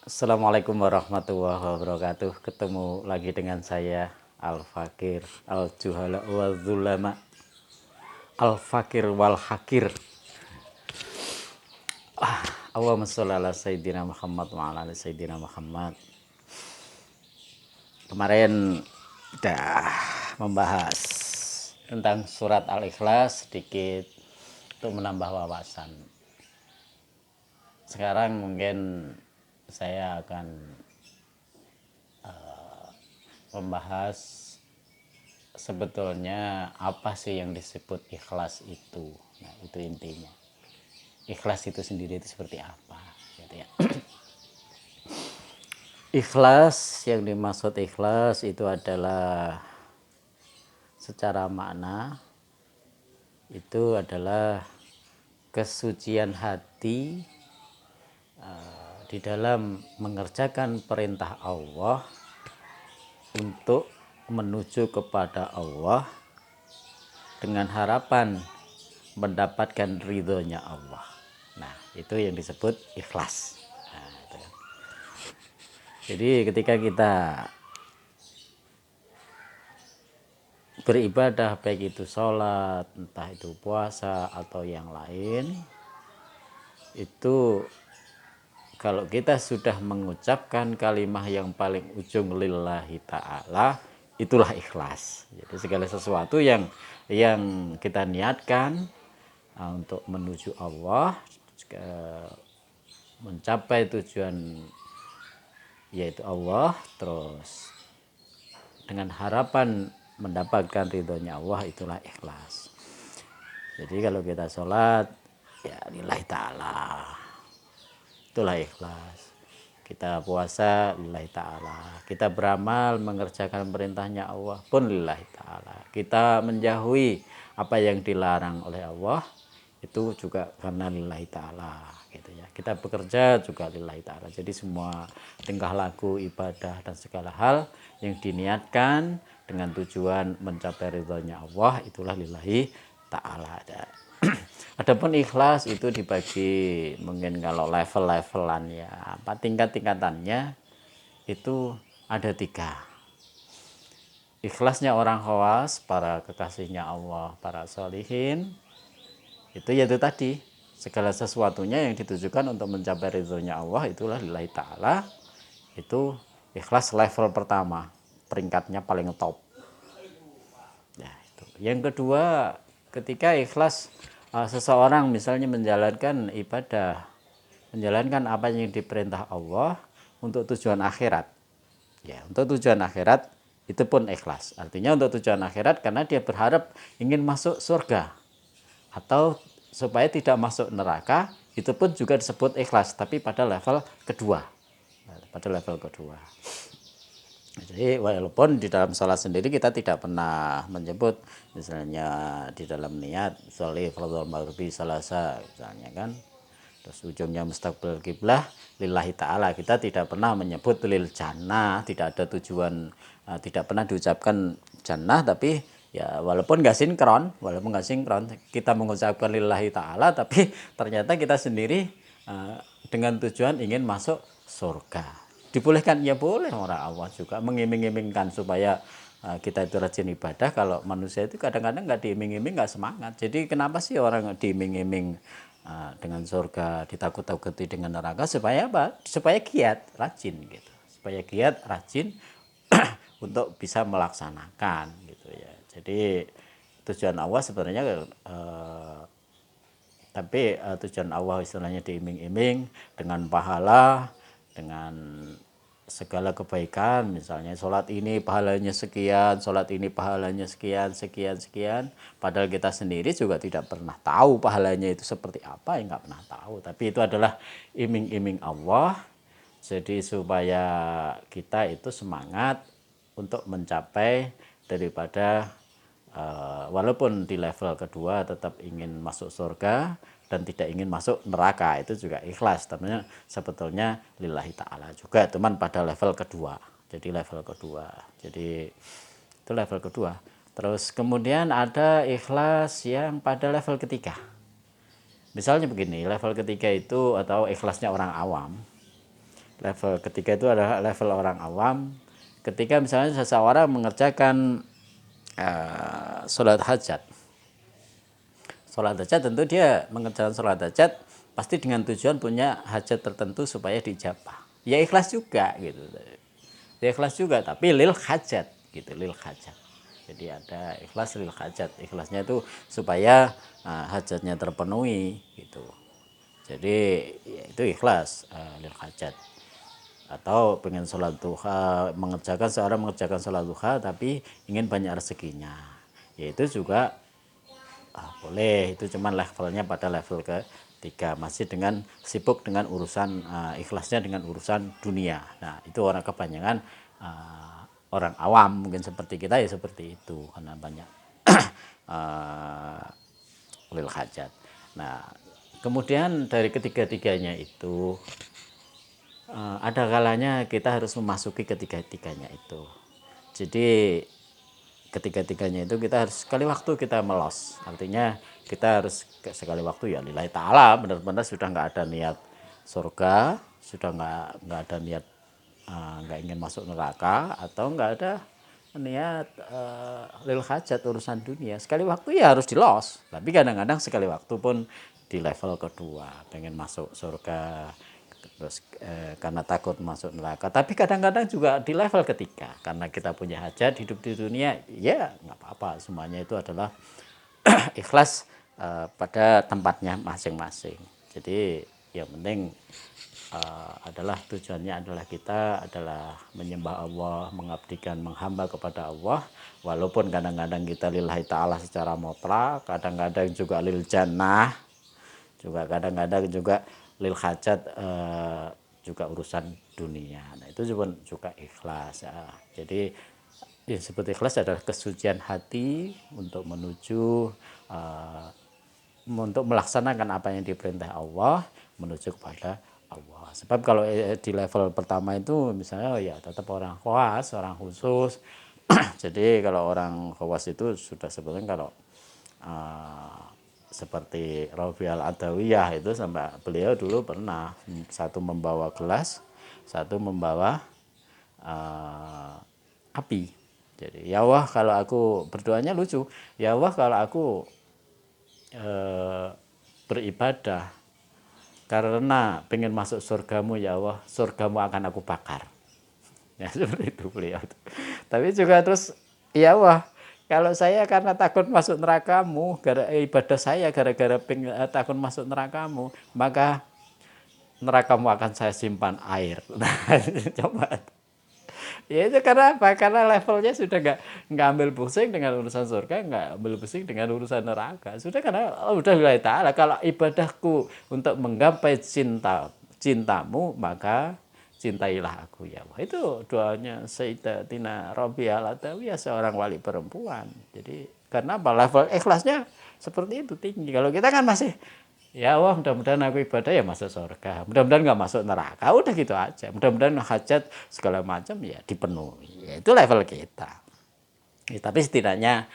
Assalamualaikum warahmatullahi wabarakatuh. Ketemu lagi dengan saya Al-Fakir Al-Juhala wal Zulama, Al-Fakir wal Hakir. Allahumma sholli ala Sayyidina Muhammad wa ala ali Sayyidina Muhammad. Kemarin udah membahas tentang surat Al-Ikhlas sedikit untuk menambah wawasan. Sekarang mungkin saya akan membahas sebetulnya apa sih yang disebut ikhlas itu. Nah, itu intinya. Ikhlas itu sendiri itu seperti apa gitu ya. Ikhlas, yang dimaksud ikhlas itu adalah secara makna itu adalah kesucian hati di dalam mengerjakan perintah Allah untuk menuju kepada Allah dengan harapan mendapatkan ridhonya Allah. Nah, itu yang disebut ikhlas. Nah, itu kan. Jadi ketika kita beribadah, baik itu sholat, entah itu puasa atau yang lain, itu kalau kita sudah mengucapkan kalimat yang paling ujung lillahi ta'ala, itulah ikhlas. Jadi segala sesuatu yang kita niatkan untuk menuju Allah, mencapai tujuan yaitu Allah, terus dengan harapan mendapatkan ridhonya Allah, itulah ikhlas. Jadi kalau kita sholat ya lillahi ta'ala, itulah ikhlas. Kita puasa lillahi ta'ala, kita beramal mengerjakan perintahnya Allah pun lillahi ta'ala, kita menjauhi apa yang dilarang oleh Allah itu juga karena lillahi ta'ala gitu ya. Kita bekerja juga lillahi ta'ala. Jadi semua tingkah laku, ibadah dan segala hal yang diniatkan dengan tujuan mencapai ridhonya Allah, itulah lillahi ta'ala. Adapun ikhlas itu dibagi mungkin kalau level-levelan ya, apa tingkat-tingkatannya itu ada 3. Ikhlasnya orang khawas, para kekasihnya Allah, para sholihin, itu yaitu tadi segala sesuatunya yang ditujukan untuk mencapai ridhonya Allah, itulah lillahi ta'ala. Itu ikhlas level pertama, peringkatnya paling top. Ya, itu. Yang kedua, ketika ikhlas seseorang misalnya menjalankan ibadah, menjalankan apa yang diperintah Allah untuk tujuan akhirat. Ya, untuk tujuan akhirat itu pun ikhlas. Artinya untuk tujuan akhirat karena dia berharap ingin masuk surga atau supaya tidak masuk neraka, itu pun juga disebut ikhlas, tapi pada level kedua. Pada level kedua. Jadi walaupun di dalam sholat sendiri kita tidak pernah menyebut misalnya di dalam niat sholli fardhu maghribi salasa misalnya kan, terus ujungnya mustaqbil kiblah lillahi ta'ala, kita tidak pernah menyebut lil jannah, tidak ada tujuan, tidak pernah diucapkan jannah, tapi ya walaupun nggak sinkron kita mengucapkan lillahi ta'ala, tapi ternyata kita sendiri dengan tujuan ingin masuk surga. Dibolehkan ya boleh, orang Allah juga mengiming-imingkan supaya kita itu rajin ibadah. Kalau manusia itu kadang-kadang nggak diiming-iming nggak semangat. Jadi kenapa sih orang diiming-iming dengan surga, ditakut-takuti dengan neraka, supaya apa? Supaya giat rajin gitu, supaya giat rajin untuk bisa melaksanakan gitu ya. Jadi tujuan Allah sebenarnya tapi tujuan Allah istilahnya diiming-iming dengan pahala, dengan segala kebaikan, misalnya sholat ini pahalanya sekian, sholat ini pahalanya sekian, sekian, sekian. Padahal kita sendiri juga tidak pernah tahu pahalanya itu seperti apa, ya nggak pernah tahu. Tapi itu adalah iming-iming Allah, jadi supaya kita itu semangat untuk mencapai daripada walaupun di level kedua tetap ingin masuk surga dan tidak ingin masuk neraka, itu juga ikhlas, namanya sebetulnya lillahi ta'ala juga, cuman pada level kedua. Jadi level kedua, jadi itu level kedua. Terus kemudian ada ikhlas yang pada level ketiga. Misalnya begini, level ketiga itu atau ikhlasnya orang awam Level ketiga itu adalah level orang awam. Ketika misalnya seseorang mengerjakan sholat hajat. Sholat hajat tentu dia mengerjakan sholat hajat pasti dengan tujuan punya hajat tertentu supaya dijabah. Ya ikhlas juga gitu. Ya ikhlas juga tapi lil hajat gitu, lil hajat. Jadi ada ikhlas lil hajat. Ikhlasnya itu supaya hajatnya terpenuhi gitu. Jadi ya itu ikhlas lil hajat. Atau pengen sholat duha, seorang mengerjakan sholat duha tapi ingin banyak rezekinya, yaitu juga boleh. Itu cuman levelnya pada level ketiga, masih dengan sibuk dengan urusan ikhlasnya dengan urusan dunia. Nah itu orang kebanyakan orang awam mungkin seperti kita ya seperti itu karena banyak lil hajat. Nah kemudian dari ketiga-tiganya itu ada kalanya kita harus memasuki ketiga-tiganya itu. Jadi ketiga-tiganya itu kita harus sekali waktu kita melos. Artinya kita harus sekali waktu ya lillahi ta'ala, benar-benar sudah nggak ada niat surga, sudah nggak ada niat nggak ingin masuk neraka, atau nggak ada niat lil hajat urusan dunia. Sekali waktu ya harus dilos. Tapi kadang-kadang sekali waktu pun di level kedua pengen masuk surga, terus karena takut masuk neraka. Tapi kadang-kadang juga di level ketiga karena kita punya hajat hidup di dunia, ya nggak apa-apa, semuanya itu adalah ikhlas pada tempatnya masing-masing. Jadi yang penting adalah tujuannya adalah kita adalah menyembah Allah, mengabdikan, menghamba kepada Allah, walaupun kadang-kadang kita lillahi ta'ala secara mutlak, kadang-kadang juga lil jannah, juga kadang-kadang juga lil hajat juga urusan dunia. Nah itu juga ikhlas ya. Jadi yang disebut ikhlas adalah kesucian hati untuk menuju untuk melaksanakan apa yang diperintah Allah, menuju kepada Allah. Sebab kalau di level pertama itu misalnya ya tetap orang khawas, orang khusus. Jadi kalau orang khawas itu sudah sebetulnya kalau seperti Rabi al-Adawiyah itu sampai beliau dulu pernah satu membawa gelas, satu membawa api. Jadi ya Allah kalau aku berdoanya lucu, ya Allah kalau aku beribadah karena pengen masuk surgamu ya Allah, surgamu akan aku bakar. Ya seperti itu beliau. Tapi juga terus ya Allah kalau saya karena takut masuk nerakamu, ibadah saya gara-gara takut masuk nerakamu, maka nerakamu akan saya simpan air. Nah, coba. Ya itu karena apa? Karena levelnya sudah nggak ambil pusing dengan urusan surga, nggak ambil pusing dengan urusan neraka. Sudah karena udah lillahi ta'ala. Kalau ibadahku untuk menggapai cintamu, maka cintailah aku ya Allah. Itu doanya Sayyidatina Rabi'ah Al-Adawiyah, seorang wali perempuan. Jadi karena apa? Level ikhlasnya seperti itu tinggi. Kalau kita kan masih ya Allah mudah-mudahan aku ibadah ya masuk surga, mudah-mudahan nggak masuk neraka, udah gitu aja, mudah-mudahan hajat segala macam ya dipenuhi, ya, itu level kita ya, tapi setidaknya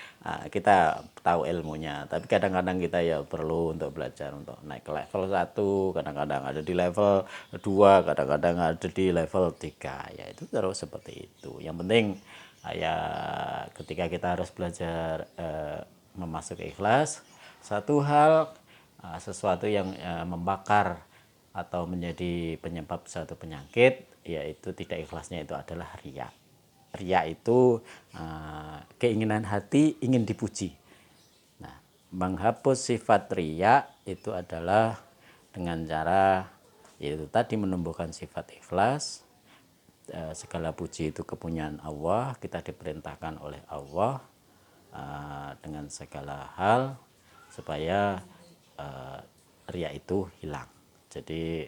kita tahu ilmunya. Tapi kadang-kadang kita ya perlu untuk belajar untuk naik ke level 1, kadang-kadang ada di level 2, kadang-kadang ada di level 3, ya itu terus seperti itu. Yang penting ya ketika kita harus belajar memasuki ikhlas, satu hal sesuatu yang membakar atau menjadi penyebab suatu penyakit, yaitu tidak ikhlasnya itu adalah riya. Riya itu keinginan hati ingin dipuji. Nah, menghapus sifat riya itu adalah dengan cara yaitu tadi menumbuhkan sifat ikhlas. Segala puji itu kepunyaan Allah, kita diperintahkan oleh Allah dengan segala hal supaya riya itu hilang. Jadi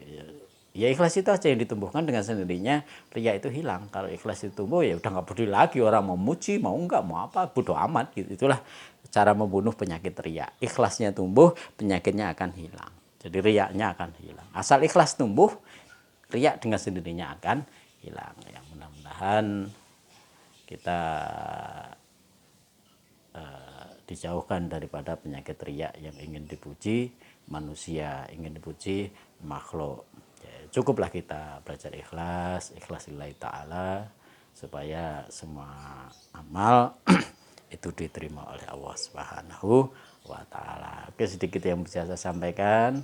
ya ikhlas itu aja yang ditumbuhkan, dengan sendirinya riya itu hilang. Kalau ikhlas itu tumbuh ya udah nggak peduli lagi orang mau muji mau enggak mau apa, bodo amat gitu. Itulah cara membunuh penyakit riya. Ikhlasnya tumbuh, penyakitnya akan hilang. Jadi riyanya akan hilang. Asal ikhlas tumbuh, riya dengan sendirinya akan hilang. Yang mudah-mudahan kita dijauhkan daripada penyakit riya yang ingin dipuji manusia, ingin dipuji makhluk. Ya, cukuplah kita belajar ikhlas, ikhlas lillahi ta'ala, supaya semua amal itu diterima oleh Allah Subhanahu wa Ta'ala. Oke, sedikit yang bisa saya sampaikan,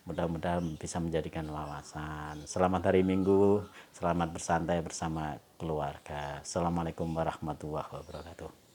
mudah-mudahan bisa menjadikan wawasan. Selamat hari Minggu, selamat bersantai bersama keluarga. Assalamualaikum warahmatullahi wabarakatuh.